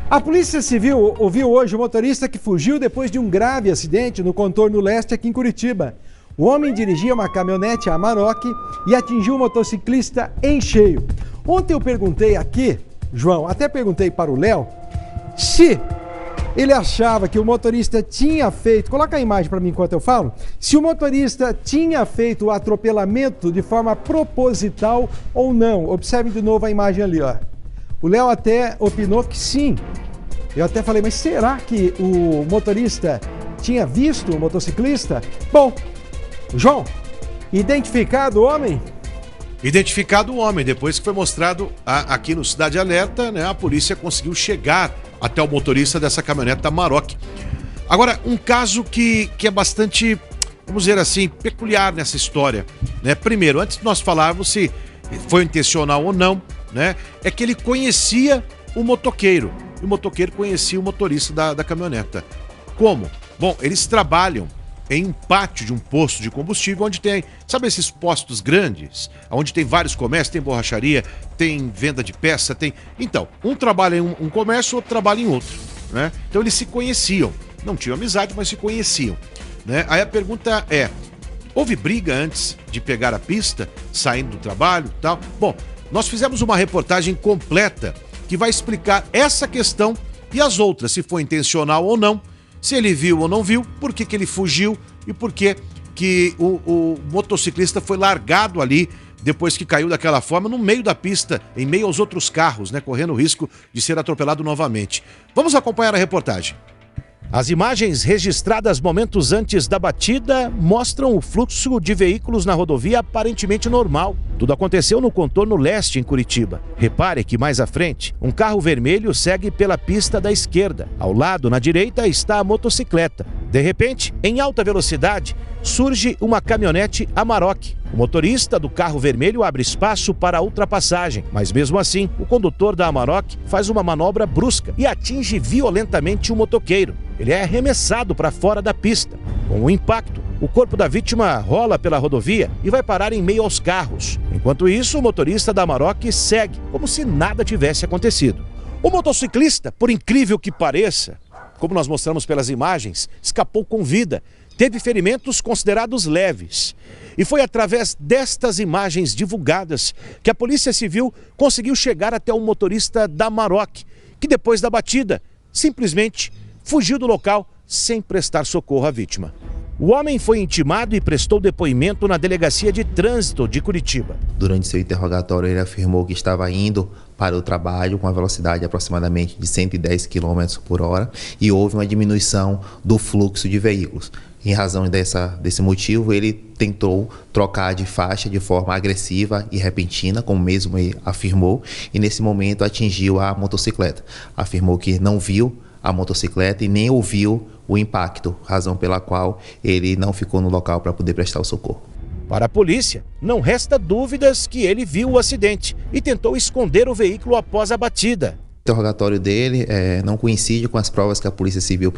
A Polícia Civil ouviu hoje o motorista que fugiu depois de um grave acidente no contorno leste aqui em Curitiba. O homem dirigia uma caminhonete Amarok e atingiu o motociclista em cheio. Ontem eu perguntei aqui, João, até perguntei para o Léo, se ele achava que o motorista tinha feito, coloca a imagem para mim enquanto eu falo, se o motorista tinha feito o atropelamento de forma proposital ou não. Observem de novo a imagem ali, ó. O Léo até opinou que sim. Eu até falei, mas será que o motorista tinha visto o motociclista? Bom, João, identificado o homem? Identificado o homem, depois que foi mostrado aqui no Cidade Alerta, né, a polícia conseguiu chegar até o motorista dessa caminhonete Amarok. Agora, um caso que é bastante, vamos dizer assim, peculiar nessa história, né? Primeiro, antes de nós falarmos se foi intencional ou não, né, é que ele conhecia o motoqueiro, e o motoqueiro conhecia o motorista da caminhoneta. Como? Bom, eles trabalham em um pátio de um posto de combustível onde tem, sabe esses postos grandes? Onde tem vários comércios, tem borracharia, tem venda de peça, tem... Então, um trabalha em um comércio, outro trabalha em outro, né? Então eles se conheciam, não tinham amizade, mas se conheciam, né? Aí a pergunta é, houve briga antes de pegar a pista, saindo do trabalho e tal? Bom, nós fizemos uma reportagem completa que vai explicar essa questão e as outras, se foi intencional ou não, se ele viu ou não viu, por que ele fugiu e por que o motociclista foi largado ali depois que caiu daquela forma no meio da pista, em meio aos outros carros, né, correndo o risco de ser atropelado novamente. Vamos acompanhar a reportagem. As imagens registradas momentos antes da batida mostram o fluxo de veículos na rodovia aparentemente normal. Tudo aconteceu no contorno leste em Curitiba. Repare que mais à frente, um carro vermelho segue pela pista da esquerda. Ao lado, na direita, está a motocicleta. De repente, em alta velocidade, surge uma caminhonete Amarok. O motorista do carro vermelho abre espaço para a ultrapassagem, mas mesmo assim, o condutor da Amarok faz uma manobra brusca e atinge violentamente o motoqueiro. Ele é arremessado para fora da pista. Com o impacto, o corpo da vítima rola pela rodovia e vai parar em meio aos carros. Enquanto isso, o motorista da Amarok segue, como se nada tivesse acontecido. O motociclista, por incrível que pareça, como nós mostramos pelas imagens, escapou com vida. Teve ferimentos considerados leves. E foi através destas imagens divulgadas que a Polícia Civil conseguiu chegar até o motorista da Amarok, que depois da batida, simplesmente fugiu do local sem prestar socorro à vítima. O homem foi intimado e prestou depoimento na Delegacia de Trânsito de Curitiba. Durante seu interrogatório, ele afirmou que estava indo para o trabalho com a velocidade aproximadamente de 110 km por hora e houve uma diminuição do fluxo de veículos. Em razão desse motivo, ele tentou trocar de faixa de forma agressiva e repentina, como mesmo ele afirmou, e nesse momento atingiu a motocicleta. Afirmou que não viu a motocicleta e nem ouviu o impacto, razão pela qual ele não ficou no local para poder prestar o socorro. Para a polícia, não resta dúvidas que ele viu o acidente e tentou esconder o veículo após a batida. O interrogatório dele não coincide com as provas que a Polícia Civil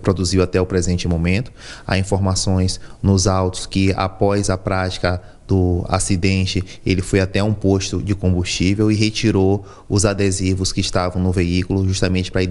produziu até o presente momento. Há informações nos autos que, após a prática do acidente, ele foi até um posto de combustível e retirou os adesivos que estavam no veículo, justamente para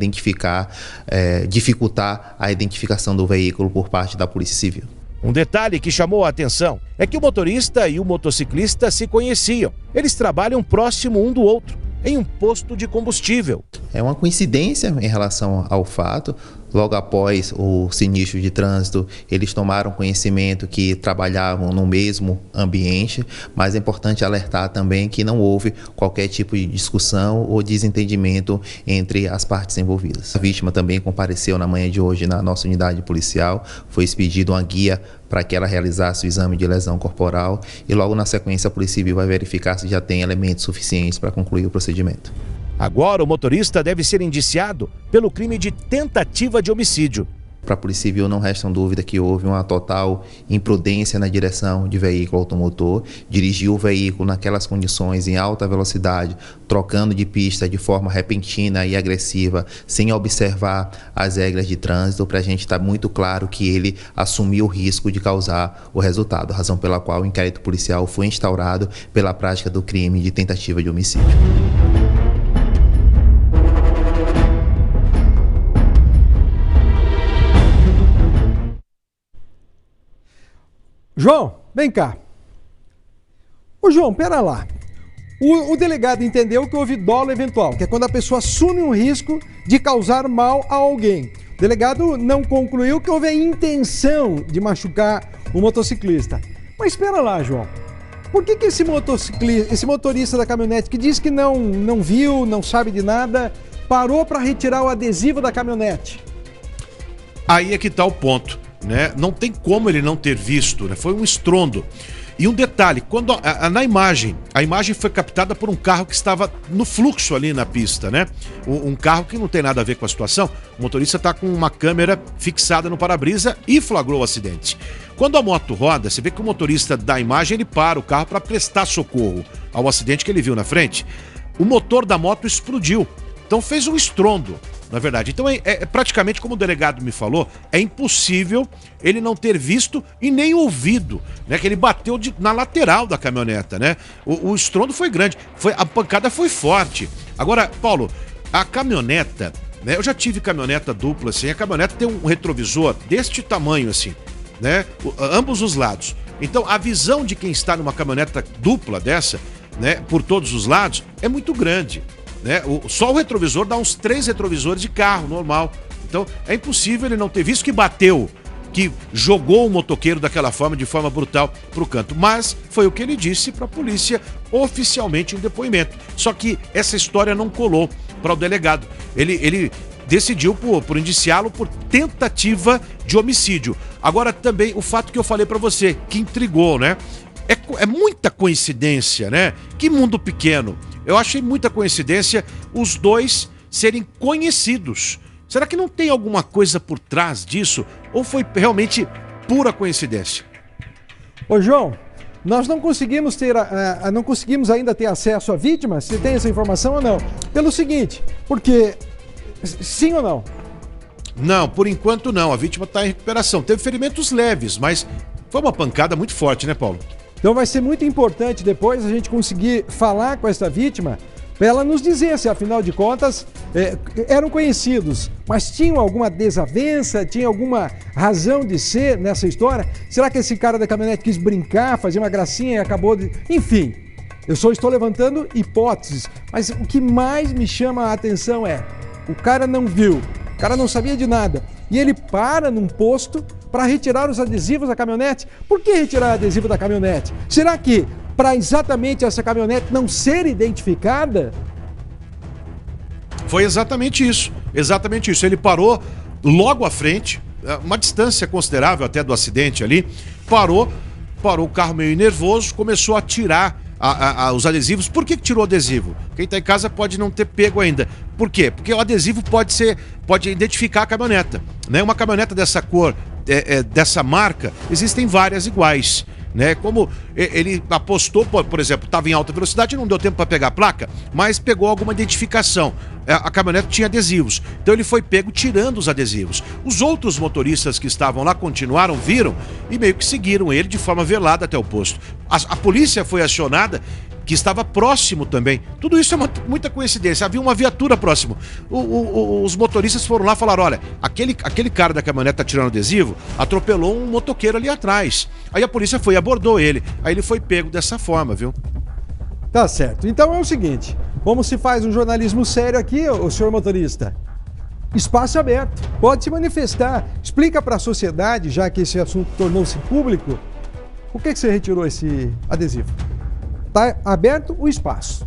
dificultar a identificação do veículo por parte da Polícia Civil. Um detalhe que chamou a atenção é que o motorista e o motociclista se conheciam. Eles trabalham próximo um do outro, em um posto de combustível. É uma coincidência em relação ao fato. Logo após o sinistro de trânsito, eles tomaram conhecimento que trabalhavam no mesmo ambiente, mas é importante alertar também que não houve qualquer tipo de discussão ou desentendimento entre as partes envolvidas. A vítima também compareceu na manhã de hoje na nossa unidade policial, foi expedida uma guia para que ela realizasse o exame de lesão corporal e logo na sequência a Polícia Civil vai verificar se já tem elementos suficientes para concluir o procedimento. Agora o motorista deve ser indiciado pelo crime de tentativa de homicídio. Para a Polícia Civil não restam dúvida que houve uma total imprudência na direção de veículo automotor, dirigiu o veículo naquelas condições em alta velocidade, trocando de pista de forma repentina e agressiva, sem observar as regras de trânsito, para a gente estar muito claro que ele assumiu o risco de causar o resultado, razão pela qual o inquérito policial foi instaurado pela prática do crime de tentativa de homicídio. João, vem cá. Ô João, pera lá. O delegado entendeu que houve dolo eventual, que é quando a pessoa assume um risco de causar mal a alguém. O delegado não concluiu que houve a intenção de machucar o motociclista. Mas espera lá, João. Por que esse motorista da caminhonete que diz que não viu, não sabe de nada, parou para retirar o adesivo da caminhonete? Aí é que está o ponto, né? Não tem como ele não ter visto, né? Foi um estrondo. E um detalhe, quando na imagem, a imagem foi captada por um carro que estava no fluxo ali na pista, né? Um carro que não tem nada a ver com a situação. O motorista está com uma câmera fixada no para-brisa e flagrou o acidente. Quando a moto roda, você vê que o motorista da imagem, ele para o carro para prestar socorro ao acidente que ele viu na frente. O motor da moto explodiu, então fez um estrondo. Na verdade, então é praticamente como o delegado me falou, é impossível ele não ter visto e nem ouvido, né? Que ele bateu na lateral da caminhoneta, né? O estrondo foi grande, a pancada foi forte. Agora, Paulo, a caminhoneta, né? Eu já tive caminhoneta dupla assim, a caminhoneta tem um retrovisor deste tamanho assim, né? Ambos os lados. Então a visão de quem está numa caminhoneta dupla dessa, né? Por todos os lados, é muito grande. Né? Só o retrovisor dá uns 3 retrovisores de carro normal. Então é impossível ele não ter visto que bateu, que jogou o motoqueiro daquela forma, de forma brutal, para o canto. Mas foi o que ele disse para a polícia oficialmente em depoimento. Só que essa história não colou para o delegado. Ele decidiu por indiciá-lo por tentativa de homicídio. Agora também o fato que eu falei para você, que intrigou, né? É muita coincidência, né? Que mundo pequeno. Eu achei muita coincidência os dois serem conhecidos. Será que não tem alguma coisa por trás disso? Ou foi realmente pura coincidência? Ô João, nós não conseguimos ainda ter acesso à vítima. Você tem essa informação ou não? Pelo seguinte, porque... Sim ou não? Não, por enquanto não. A vítima está em recuperação. Teve ferimentos leves, mas foi uma pancada muito forte, né, Paulo? Então vai ser muito importante depois a gente conseguir falar com essa vítima para ela nos dizer se, afinal de contas, eram conhecidos, mas tinham alguma desavença, tinha alguma razão de ser nessa história? Será que esse cara da caminhonete quis brincar, fazer uma gracinha e acabou de... Enfim, eu só estou levantando hipóteses, mas o que mais me chama a atenção é, o cara não viu, o cara não sabia de nada, e ele para num posto para retirar os adesivos da caminhonete. Por que retirar o adesivo da caminhonete? Será que para exatamente essa caminhonete não ser identificada? Foi exatamente isso. Exatamente isso. Ele parou logo à frente, uma distância considerável até do acidente ali, parou o carro meio nervoso, começou a tirar os adesivos. Por que tirou o adesivo? Quem está em casa pode não ter pego ainda. Por quê? Porque o adesivo pode identificar a caminhoneta, né? Uma caminhoneta dessa cor, dessa marca, existem várias iguais, né? Como ele apostou, por exemplo, estava em alta velocidade e não deu tempo para pegar a placa, mas pegou alguma identificação. A caminhonete tinha adesivos, então ele foi pego tirando os adesivos. Os outros motoristas que estavam lá continuaram, viram e meio que seguiram ele de forma velada até o posto. A polícia foi acionada, que estava próximo também. Tudo isso é muita coincidência. Havia uma viatura próximo. Os motoristas foram lá e falaram, olha, aquele cara da caminhonete tá tirando adesivo, atropelou um motoqueiro ali atrás. Aí a polícia foi e abordou ele. Aí ele foi pego dessa forma, viu? Tá certo. Então é o seguinte, como se faz um jornalismo sério aqui, o senhor motorista? Espaço aberto. Pode se manifestar. Explica para a sociedade, já que esse assunto tornou-se público, por que você retirou esse adesivo? Está aberto o espaço.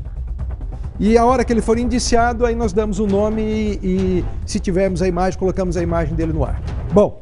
E a hora que ele for indiciado, aí nós damos o nome e se tivermos a imagem, colocamos a imagem dele no ar. Bom,